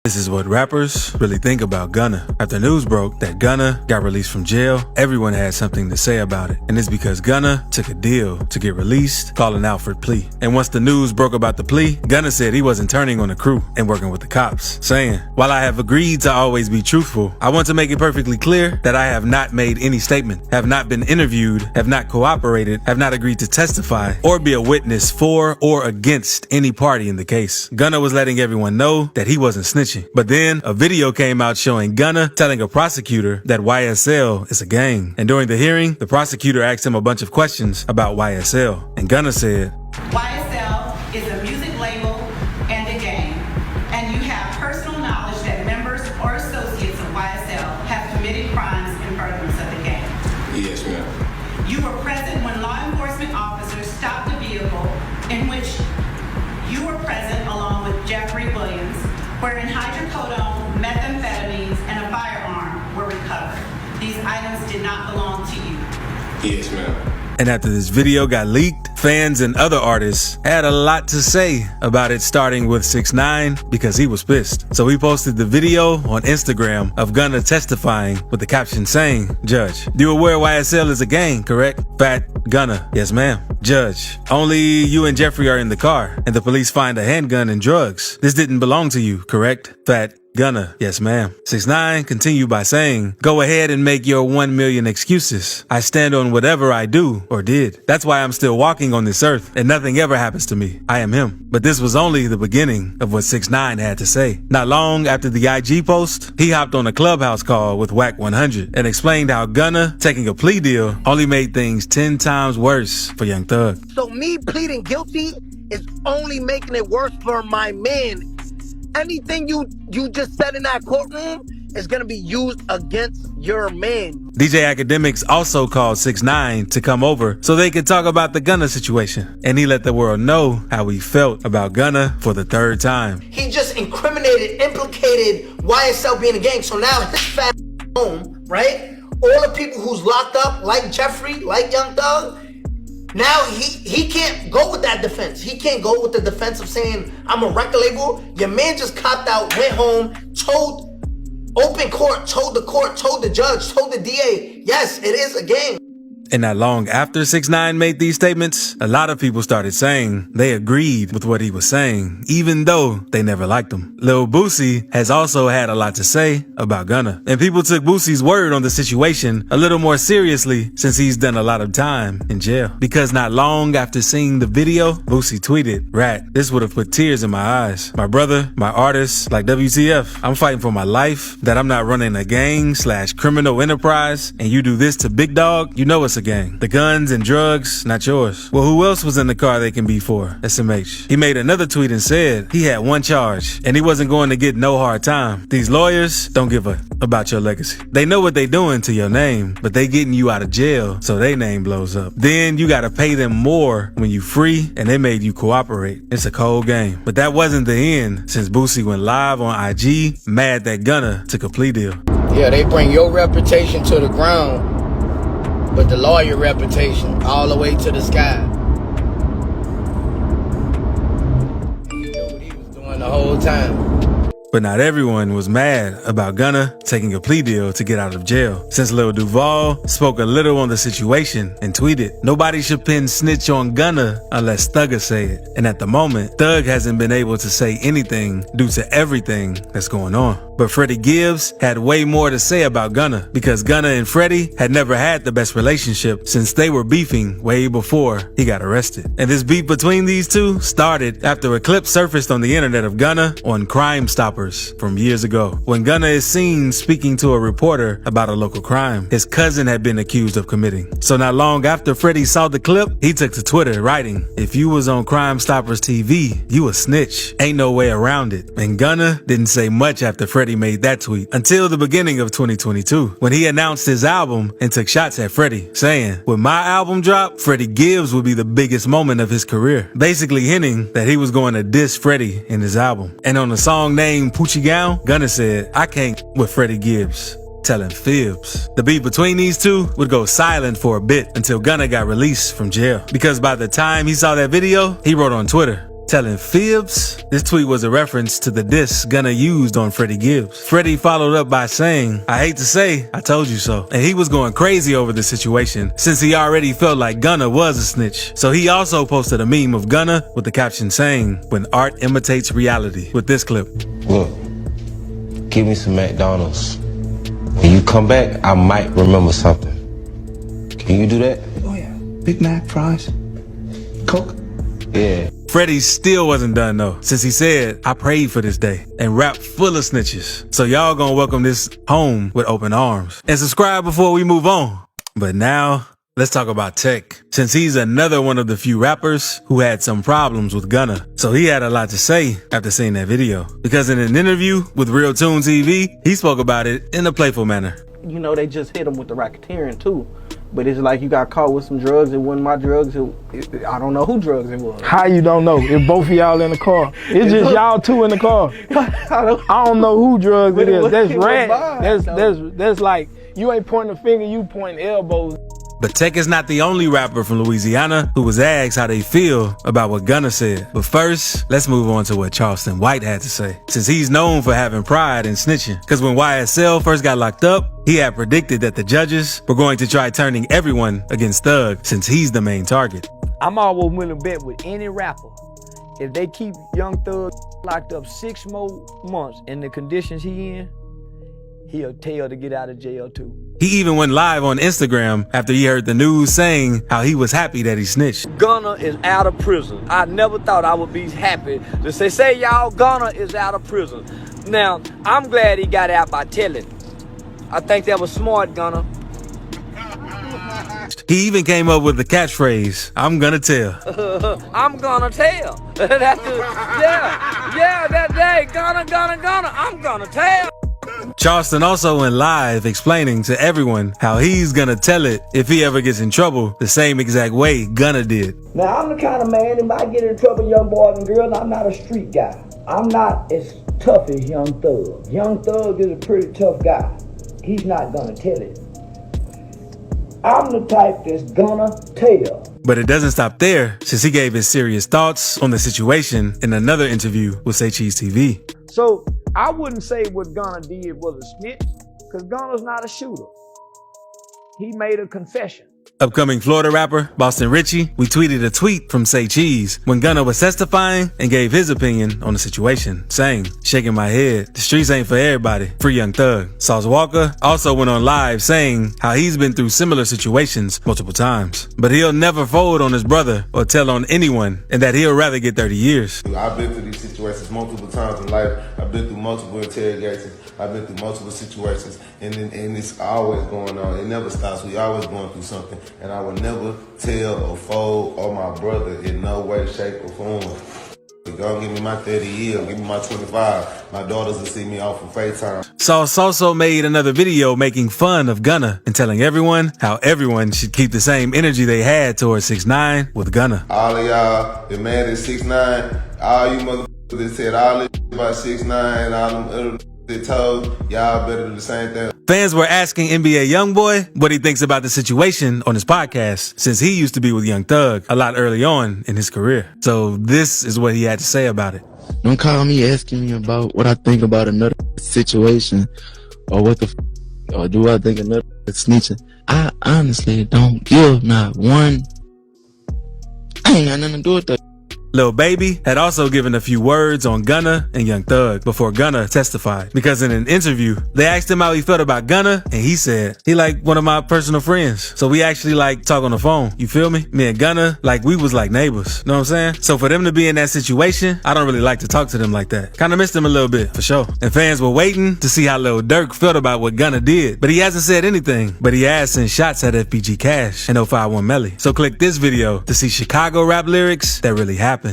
This is what rappers really think about Gunna. After news broke that Gunna got released from jail, everyone had something to say about it. And it's because Gunna took a deal to get released, calling out for plea. And once the news broke about the plea, Gunna said he wasn't turning on the crew and working with the cops, saying, "While I have agreed to always be truthful, I want to make it perfectly clear that I have not made any statement, have not been interviewed, have not cooperated, have not agreed to testify, or be a witness for or against any party in the case." Gunna was letting everyone know that he wasn't snitching. But then a video came out showing Gunna telling a prosecutor that YSL is a gang. And during the hearing, the prosecutor asked him a bunch of questions about YSL. And Gunna said, "YSL is a music label and a gang, and you have personal knowledge that members or associates of YSL have committed crimes in furtherance of the gang." Yes, ma'am. You were present when law enforcement officers stopped a vehicle in which you were present along with Jeffrey Williams, wherein hydrocodone, methamphetamines, and a firearm were recovered. These items did not belong to you. Yes, ma'am. And after this video got leaked, fans and other artists had a lot to say about it, starting with 6ix9ine because he was pissed. So he posted the video on Instagram of Gunna testifying with the caption saying, "Judge, you aware YSL is a gang, correct?" Fat Gunna, "Yes, ma'am." Judge, "Only you and Jeffrey are in the car and the police find a handgun and drugs. This didn't belong to you, correct?" Fat Gunna, "Yes, ma'am." 6ix9ine continued by saying, "Go ahead and make your 1 million excuses. I stand on whatever I do or did. That's why I'm still walking on this earth and nothing ever happens to me. I am him." But this was only the beginning of what 6ix9ine had to say. Not long after the IG post, he hopped on a Clubhouse call with Wack 100 and explained how Gunna taking a plea deal only made things 10 times worse for Young Thug. So me pleading guilty is only making it worse for my man. Anything you just said in that courtroom is gonna be used against your man. DJ Academics also called 6ix9ine to come over so they could talk about the Gunna situation. And he let the world know how he felt about Gunna for the third time. He just implicated YSL being a gang. So now his fat home, right? All the people who's locked up, like Jeffrey, like Young Thug, now he can't go with that defense. He can't go with the defense of saying, "I'm a record label." Your man just copped out, went home, told open court, told the judge, told the DA, yes, it is a gang. And not long after 6ix9ine made these statements, a lot of people started saying they agreed with what he was saying, even though they never liked him. Lil Boosie has also had a lot to say about Gunna. And people took Boosie's word on the situation a little more seriously since he's done a lot of time in jail. Because not long after seeing the video, Boosie tweeted, "Rat, this would have put tears in my eyes. My brother, my artist, like WTF, I'm fighting for my life, that I'm not running a gang/criminal enterprise, and you do this to Big Dog, you know it's a gang. The guns and drugs, not yours." Well, who else was in the car they can be for? SMH. He made another tweet and said he had one charge and he wasn't going to get no hard time. These lawyers don't give a about your legacy. They know what they doing to your name, but they getting you out of jail so they name blows up. Then you gotta pay them more when you free and they made you cooperate. It's a cold game. But that wasn't the end, since Boosie went live on IG mad that Gunna took a plea deal. Yeah, they bring your reputation to the ground, but the lawyer reputation all the way to the sky. He knew what he was doing the whole time. But not everyone was mad about Gunna taking a plea deal to get out of jail, since Lil Duval spoke a little on the situation and tweeted, "Nobody should pin snitch on Gunna unless Thugger say it." And at the moment, Thug hasn't been able to say anything due to everything that's going on. But Freddie Gibbs had way more to say about Gunna, because Gunna and Freddie had never had the best relationship since they were beefing way before he got arrested. And this beef between these two started after a clip surfaced on the internet of Gunna on Crime Stoppers from years ago, when Gunna is seen speaking to a reporter about a local crime his cousin had been accused of committing. So not long after Freddie saw the clip, he took to Twitter writing, "If you was on Crime Stoppers TV, you a snitch. Ain't no way around it." And Gunna didn't say much after Freddie made that tweet until the beginning of 2022, when he announced his album and took shots at Freddie, saying, "When my album dropped, Freddie Gibbs would be the biggest moment of his career," basically hinting that he was going to diss Freddie in his album. And on a song named Poochie Gown, Gunna said, "I can't with Freddie Gibbs telling fibs." The beef between these two would go silent for a bit until Gunna got released from jail, because by the time he saw that video, he wrote on Twitter, telling fibs. This tweet was a reference to the diss Gunna used on Freddie Gibbs. Freddie followed up by saying, "I hate to say, I told you so." And he was going crazy over the situation since he already felt like Gunna was a snitch. So he also posted a meme of Gunna with the caption saying, "When art imitates reality," with this clip. "Look, give me some McDonald's. When you come back, I might remember something. Can you do that?" "Oh yeah, Big Mac, fries, Coke." Yeah. Freddie still wasn't done though, since he said, "I prayed for this day," and rap full of snitches. So y'all gonna welcome this home with open arms. And subscribe before we move on. But now, let's talk about Tech, since he's another one of the few rappers who had some problems with Gunna. So he had a lot to say after seeing that video, because in an interview with Real Tune TV, he spoke about it in a playful manner. You know, they just hit him with the racketeering too. But it's like you got caught with some drugs. It wasn't my drugs. I don't know who drugs it was. How you don't know? If both of y'all in the car. It's just y'all two in the car. I don't know who drugs it is. That's rat. That's like, you ain't pointing a finger, you pointing elbows. But Tech is not the only rapper from Louisiana who was asked how they feel about what Gunna said. But first, let's move on to what Charleston White had to say, since he's known for having pride and snitching. Because when YSL first got locked up, he had predicted that the judges were going to try turning everyone against Thug, since he's the main target. I'm always willing to bet with any rapper, if they keep Young Thug locked up 6 more months in the conditions he in, he'll tell to get out of jail too. He even went live on Instagram after he heard the news saying how he was happy that he snitched. Gunna is out of prison. I never thought I would be happy to say y'all, Gunna is out of prison. Now, I'm glad he got out by telling. I think that was smart, Gunna. He even came up with the catchphrase, "I'm gonna tell." I'm gonna tell. That day, Gunna, I'm gonna tell. Charleston also went live explaining to everyone how he's gonna tell it if he ever gets in trouble the same exact way Gunna did. Now, I'm the kind of man, if I get in trouble, young boys and girls, I'm not a street guy. I'm not as tough as Young Thug. Young Thug is a pretty tough guy. He's not gonna tell it. I'm the type that's gonna tell. But it doesn't stop there, since he gave his serious thoughts on the situation in another interview with Say Cheese TV. So I wouldn't say what Gunna did was a snitch, because Gunna's not a shooter. He made a confession. Upcoming Florida rapper Boston Richie retweeted a tweet from Say Cheese when Gunna was testifying and gave his opinion on the situation, saying, "Shaking my head, the streets ain't for everybody, free Young Thug." Sauce Walker also went on live saying how he's been through similar situations multiple times, but he'll never fold on his brother or tell on anyone, and that he'll rather get 30 years. I've been through these situations multiple times in life. I've been through multiple interrogations. I've been through multiple situations, and it's always going on. It never stops. We always going through something, and I will never tell or fold on my brother in no way, shape, or form. Go give me my 30 years, give me my 25. My daughters will see me off for FaceTime. Sauce also made another video making fun of Gunna and telling everyone how everyone should keep the same energy they had towards 6ix9ine with Gunna. All of y'all, the man is 6ix9ine, all you motherfuckers that said all this about 6ix9ine, all them other that told y'all better do the same thing. Fans were asking NBA Youngboy what he thinks about the situation on his podcast, since he used to be with Young Thug a lot early on in his career. So this is what he had to say about it. Don't call me asking me about what I think about another situation, or or do I think another snitching. I honestly don't give not one. I ain't got nothing to do with that. Lil Baby had also given a few words on Gunna and Young Thug before Gunna testified, because in an interview, they asked him how he felt about Gunna, and he said, "He like one of my personal friends, so we actually like talk on the phone, you feel me? Me and Gunna, like we was like neighbors, know what I'm saying? So for them to be in that situation, I don't really like to talk to them like that. Kinda missed them a little bit, for sure." And fans were waiting to see how Lil Durk felt about what Gunna did, but he hasn't said anything, but he has sent shots at FBG Cash and 051 Melly. So click this video to see Chicago rap lyrics that really happened.